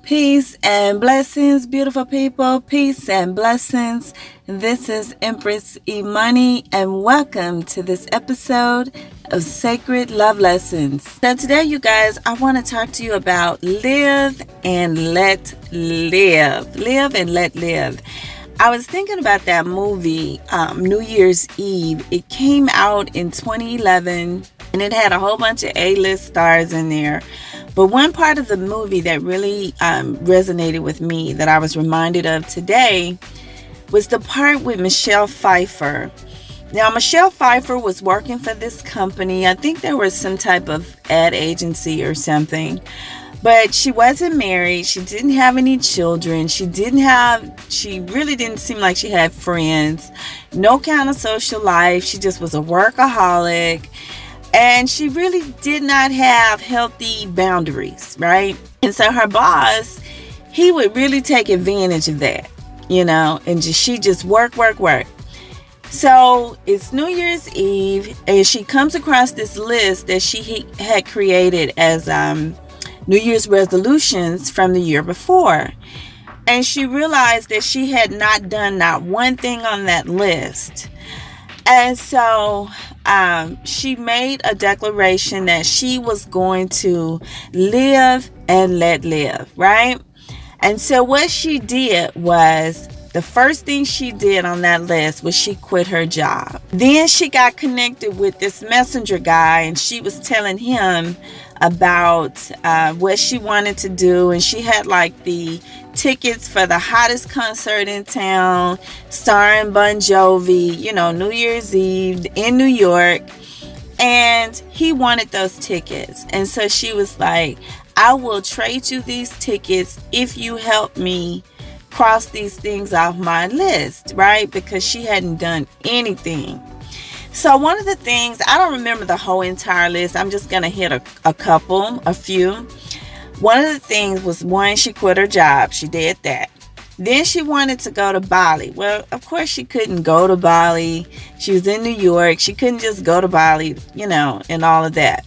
Peace and blessings, beautiful people. Peace and blessings. This is Empress Imani, and welcome to this episode of Sacred Love Lessons. So today, you guys, I want to talk to you about live and let live. Live and let live. I was thinking about that movie, New Year's Eve. It came out in 2011, and it had a whole bunch of A-list stars in there. But one part of the movie that really resonated with me, that I was reminded of today, was the part with Michelle Pfeiffer. Now, Michelle Pfeiffer was working for this company. I think there was some type of ad agency or something. But she wasn't married. She didn't have any children. She really didn't seem like she had friends. No kind of social life. She just was a workaholic. And she really did not have healthy boundaries, right? And so her boss, he would really take advantage of that, and she just work. So it's New Year's Eve, and she comes across this list that she had created as New Year's resolutions from the year before. And she realized that she had not done not one thing on that list. And so she made a declaration that she was going to live and let live, right? And so what she did was, the first thing she did on that list was she quit her job. Then she got connected with this messenger guy, and she was telling him about what she wanted to do. And she had like the tickets for the hottest concert in town, starring Bon Jovi, New Year's Eve in New York. And he wanted those tickets. And so she was like, I will trade you these tickets if you help me cross these things off my list, right? Because she hadn't done anything. So one of the things, I don't remember the whole entire list. I'm just going to hit a few. One of the things was, one, she quit her job. She did that. Then she wanted to go to Bali. Well, of course she couldn't go to Bali. She was in New York. She couldn't just go to Bali, and all of that.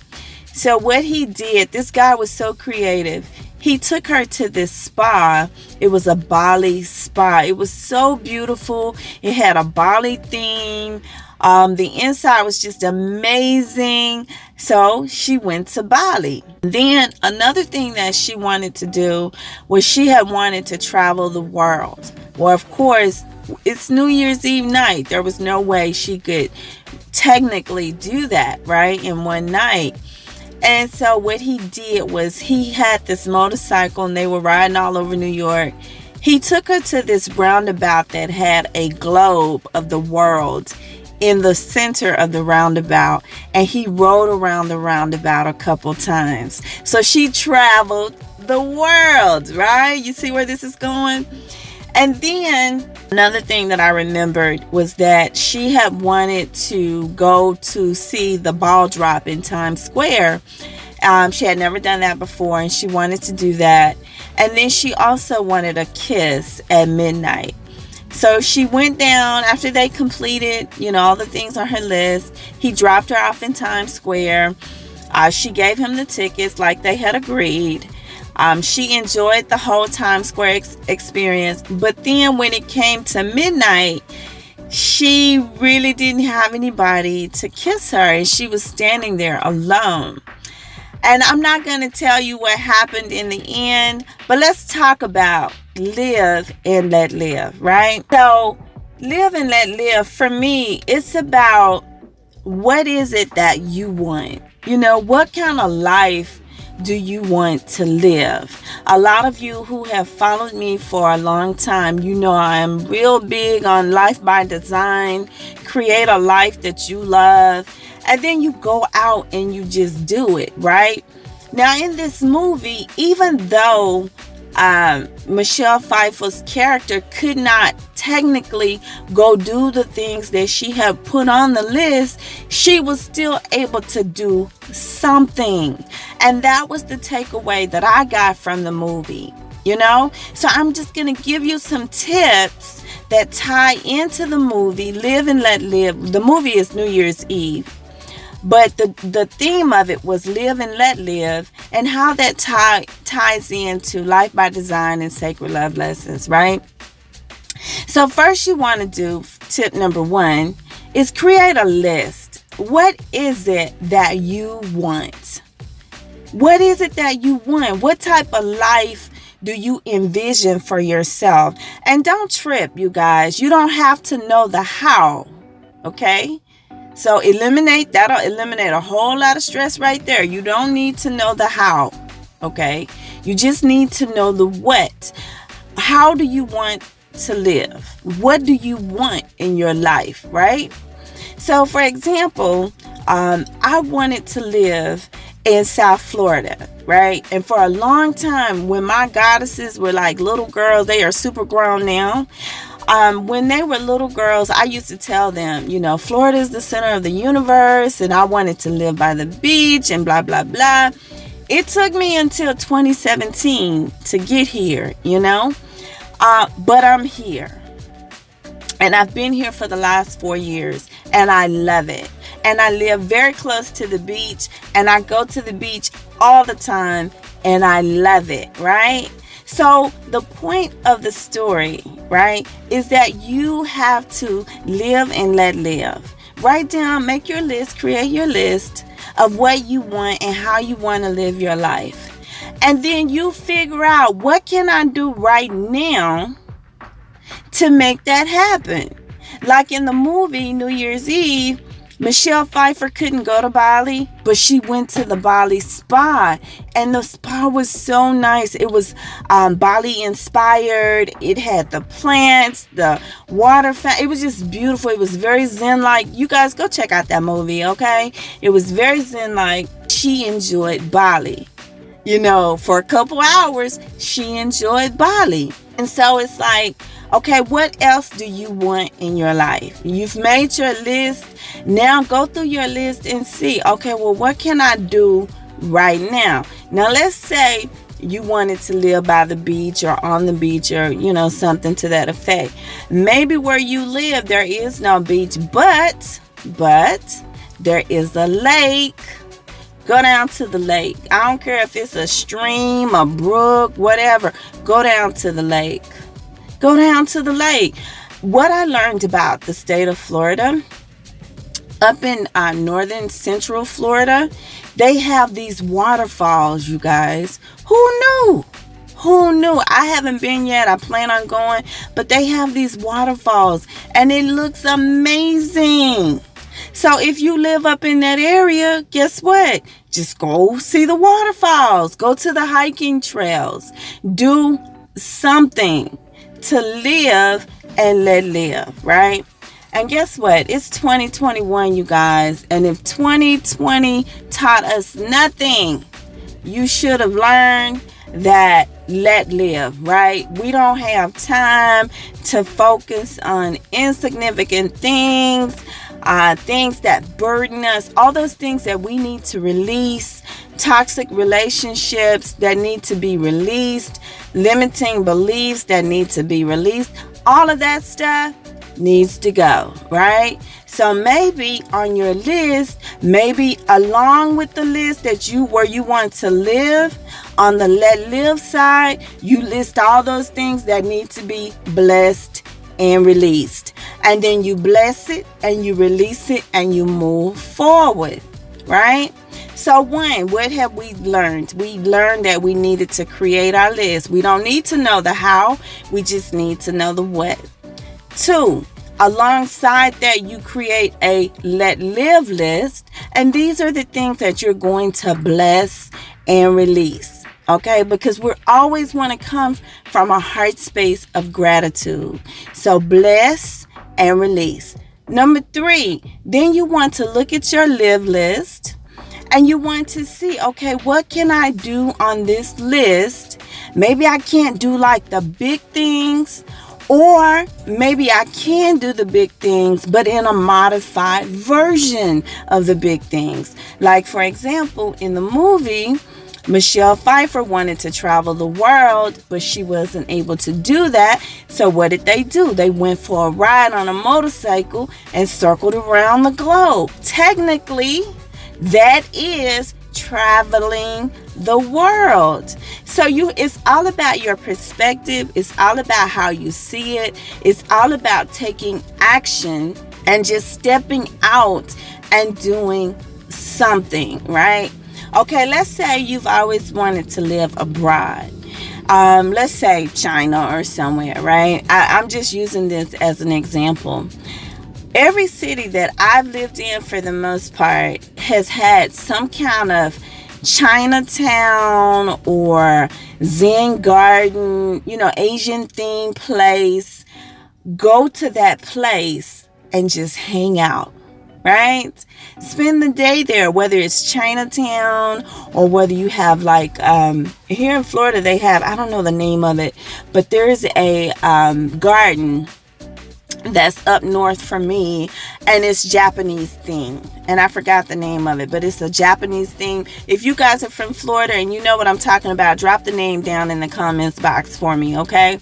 So what he did, this guy was so creative. He took her to this spa. It was a Bali spa. It was so beautiful. It had a Bali theme. The inside was just amazing. So she went to Bali. Then another thing that she wanted to do was, she had wanted to travel the world. Well, of course, it's New Year's Eve night. There was no way she could technically do that, right, in one night. And so what he did was, he had this motorcycle and they were riding all over New York. He took her to this roundabout that had a globe of the world in the center of the roundabout, and he rode around the roundabout a couple times. So she traveled the world, right? You see where this is going? And then another thing that I remembered was that she had wanted to go to see the ball drop in Times Square. She had never done that before, and she wanted to do that. And then she also wanted a kiss at midnight. So she went down after they completed, all the things on her list. He dropped her off in Times Square. She gave him the tickets like they had agreed. She enjoyed the whole Times Square experience. But then when it came to midnight, she really didn't have anybody to kiss her, and she was standing there alone. And I'm not going to tell you what happened in the end, but let's talk about live and let live, right? So live and let live, for me, it's about, what is it that you want? What kind of life do you want to live? A lot of you who have followed me for a long time, I am real big on life by design. Create a life that you love, and then you go out and you just do it, right? Now, in this movie, even though Michelle Pfeiffer's character could not technically go do the things that she had put on the list, she was still able to do something. And that was the takeaway that I got from the movie, So I'm just going to give you some tips that tie into the movie, Live and Let Live. The movie is New Year's Eve. But the theme of it was live and let live, and how that ties into Life by Design and Sacred Love Lessons, right? So first you want to do, tip number 1, is create a list. What is it that you want? What is it that you want? What type of life do you envision for yourself? And don't trip, you guys. You don't have to know the how, okay? So that'll eliminate a whole lot of stress right there. You don't need to know the how, okay? You just need to know the what. How do you want to live? What do you want in your life, right? So for example, I wanted to live in South Florida, right? And for a long time, when my goddesses were like little girls, they are super grown now. When they were little girls, I used to tell them, Florida is the center of the universe, and I wanted to live by the beach and blah, blah, blah. It took me until 2017 to get here, but I'm here. And I've been here for the last 4 years, and I love it. And I live very close to the beach, and I go to the beach all the time, and I love it, right? So the point of the story, right, is that you have to live and let live. Write down, make your list, create your list of what you want and how you want to live your life. And then you figure out, what can I do right now to make that happen? Like in the movie New Year's Eve, Michelle Pfeiffer couldn't go to Bali, but she went to the Bali spa, and the spa was so nice. It was Bali inspired. It had the plants, the water fountain. It was just beautiful. It was very zen-like. You guys go check out that movie, okay? It was very zen-like. She enjoyed Bali. For a couple hours, she enjoyed Bali. And so it's like, okay, what else do you want in your life? You've made your list. Now go through your list and see, okay, well, what can I do right now? Now, let's say you wanted to live by the beach or on the beach or, something to that effect. Maybe where you live, there is no beach, but there is a lake. Go down to the lake. I don't care if it's a stream, a brook, whatever. Go down to the lake. Go down to the lake. What I learned about the state of Florida, up in northern central Florida, they have these waterfalls, you guys. Who knew? I haven't been yet. I plan on going. But they have these waterfalls, and it looks amazing. So if you live up in that area, guess what? Just go see the waterfalls. Go to the hiking trails. Do something to live and let live, right? And guess what? It's 2021, you guys. And if 2020 taught us nothing, you should have learned that let live, right? We don't have time to focus on insignificant things, things that burden us, all those things that we need to release, toxic relationships that need to be released, limiting beliefs that need to be released. All of that stuff needs to go, right? So maybe on your list, maybe along with the list where you want to live, on the let live side, you list all those things that need to be blessed and released. And then you bless it and you release it and you move forward, right? So what have we learned? We learned that we needed to create our list. We don't need to know the how. We just need to know the what. 2, alongside that, you create a let live list. And these are the things that you're going to bless and release. Okay, because we always want to come from a heart space of gratitude. So bless and release. Number 3, then you want to look at your live list and you want to see, okay, what can I do on this list? Maybe I can't do like the big things, or maybe I can do the big things, but in a modified version of the big things. Like, for example, in the movie, Michelle Pfeiffer wanted to travel the world, but she wasn't able to do that. So what did they do? They went for a ride on a motorcycle and circled around the globe. Technically, That is traveling the world. So it's all about your perspective. It's all about how you see it. It's all about taking action and just stepping out and doing something, right? Okay, let's say you've always wanted to live abroad. Let's say China or somewhere, right? I'm just using this as an example. Every city that I've lived in, for the most part, has had some kind of Chinatown or Zen garden, Asian themed place. Go to that place and just hang out, right? Spend the day there, whether it's Chinatown or whether you have here in Florida, they have, I don't know the name of it, but there's a garden that's up north from me, and it's Japanese theme, and I forgot the name of it, but it's a Japanese theme. If you guys are from Florida and you know what I'm talking about, drop the name down in the comments box for me, okay?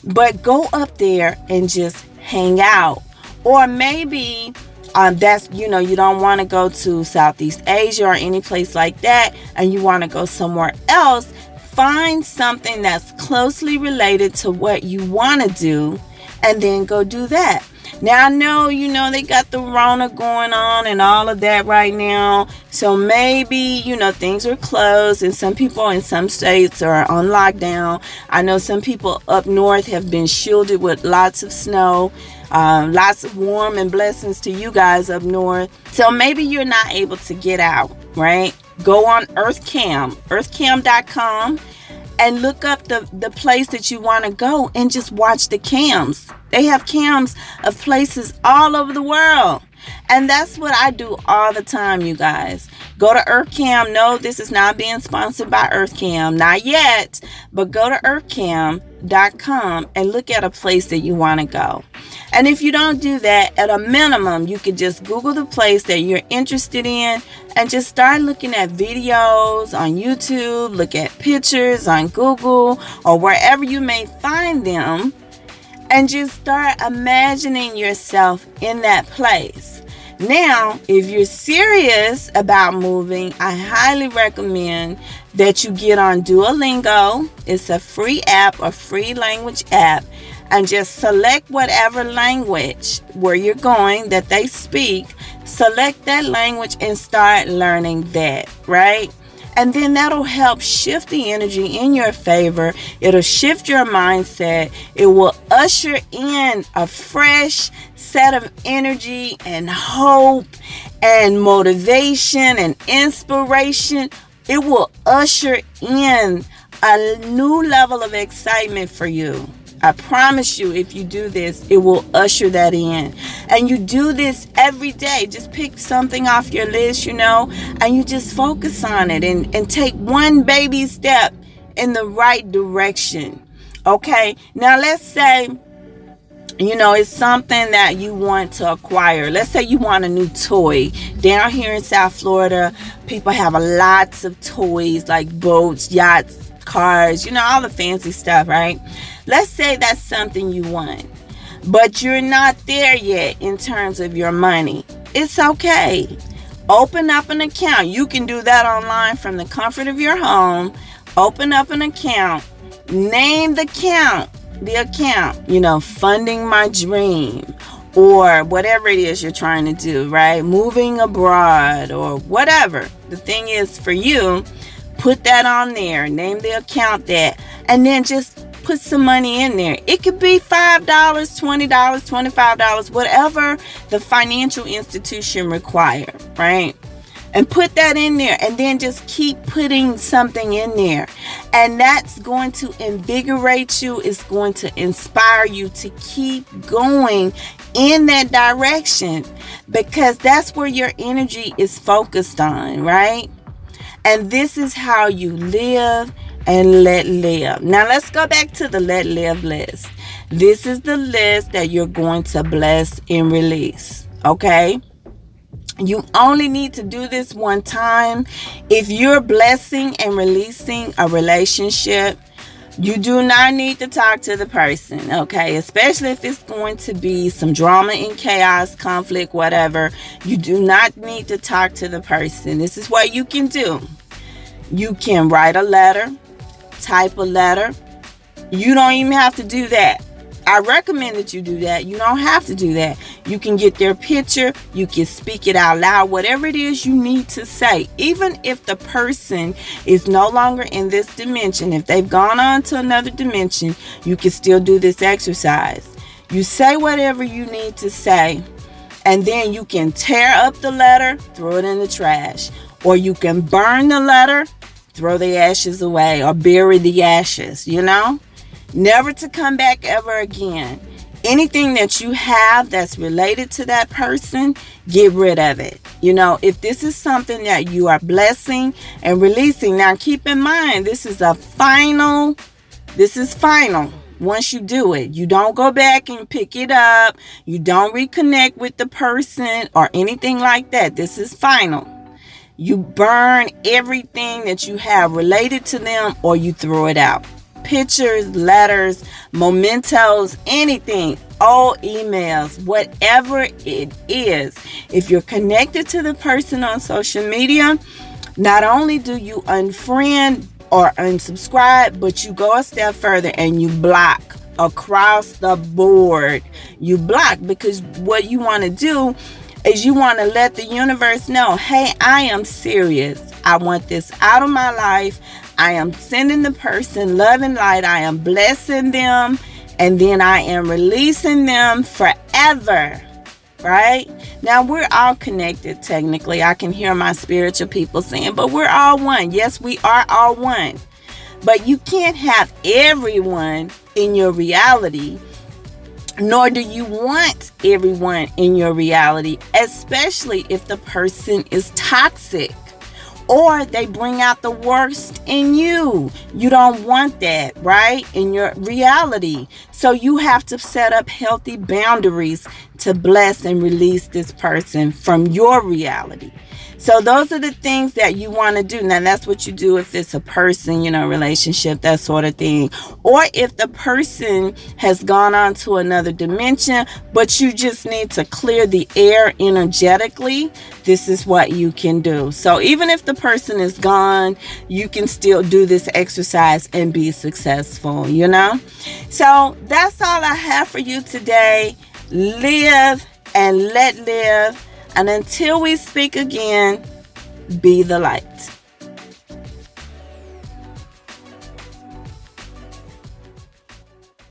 But go up there and just hang out. Or maybe that's, you don't want to go to Southeast Asia or any place like that, and you want to go somewhere else. Find something that's closely related to what you want to do, and then go do that. Now, I know, they got the Rona going on and all of that right now. So maybe, things are closed, and some people in some states are on lockdown. I know some people up north have been shielded with lots of snow, lots of warm and blessings to you guys up north. So maybe you're not able to get out, right? Go on earthcam.com. And look up the place that you want to go and just watch the cams. They have cams of places all over the world. And that's what I do all the time, you guys. Go to EarthCam. No, this is not being sponsored by EarthCam. Not yet. But go to earthcam.com and look at a place that you want to go. And if you don't do that, at a minimum, you could just Google the place that you're interested in and just start looking at videos on YouTube, look at pictures on Google or wherever you may find them, and just start imagining yourself in that place. Now, if you're serious about moving, I highly recommend that you get on Duolingo. It's a free app, a free language app, and just select whatever language where you're going that they speak. Select that language and start learning that, right? And then that'll help shift the energy in your favor. It'll shift your mindset. It will usher in a fresh set of energy and hope and motivation and inspiration. It will usher in a new level of excitement for you. I promise you, if you do this, it will usher that in. And you do this every day. Just pick something off your list, and you just focus on it and take one baby step in the right direction. Okay? Now, let's say, it's something that you want to acquire. Let's say you want a new toy. Down here in South Florida, people have lots of toys like boats, yachts, cars, all the fancy stuff, right? Let's say that's something you want, but you're not there yet in terms of your money. It's okay. Open up an account. You can do that online from the comfort of your home. Open up an account. Name the account, funding my dream, or whatever it is you're trying to do, right? Moving abroad or whatever. The thing is, for you, put that on there. Name the account that, and then just put some money in there. It could be $5, $20, $25, whatever the financial institution require, right? And put that in there, and then just keep putting something in there. And that's going to invigorate you. It's going to inspire you to keep going in that direction, because that's where your energy is focused on, right? And this is how you live and let live. Now let's go back to the let live list. This is the list that you're going to bless and release. Okay? You only need to do this one time. If you're blessing and releasing a relationship, You do not need to talk to the person, okay? Especially if it's going to be some drama and chaos, conflict, whatever. You do not need to talk to the person. This is what you can do. You can write a letter, type a letter. You don't even have to do that. I recommend that you do that. You don't have to do that. You can get their picture. You can speak it out loud. Whatever it is you need to say. Even if the person is no longer in this dimension, if they've gone on to another dimension, you can still do this exercise. You say whatever you need to say, and then you can tear up the letter, throw it in the trash. Or you can burn the letter, throw the ashes away, or bury the ashes, Never to come back ever again. Anything that you have that's related to that person, get rid of it. If this is something that you are blessing and releasing, now keep in mind, this is final. Once you do it, you don't go back and pick it up. You don't reconnect with the person or anything like that. This is final. You burn everything that you have related to them, or you throw it out. Pictures, letters, mementos, anything, all emails, whatever it is. If you're connected to the person on social media, not only do you unfriend or unsubscribe, but you go a step further and you block across the board. You block, because what you want to do is you want to let the universe know, hey, I am serious. I want this out of my life. I am sending the person love and light. I am blessing them. And then I am releasing them forever. Right? Now, we're all connected technically. I can hear my spiritual people saying, but we're all one. Yes, we are all one. But you can't have everyone in your reality, nor do you want everyone in your reality, especially if the person is toxic or they bring out the worst in you. You don't want that, right? In your reality. So you have to set up healthy boundaries to bless and release this person from your reality. So those are the things that you want to do. Now, that's what you do if it's a person, relationship, that sort of thing. Or if the person has gone on to another dimension, but you just need to clear the air energetically, this is what you can do. So even if the person is gone, you can still do this exercise and be successful, So that's all I have for you today. Live and let live. And until we speak again, be the light.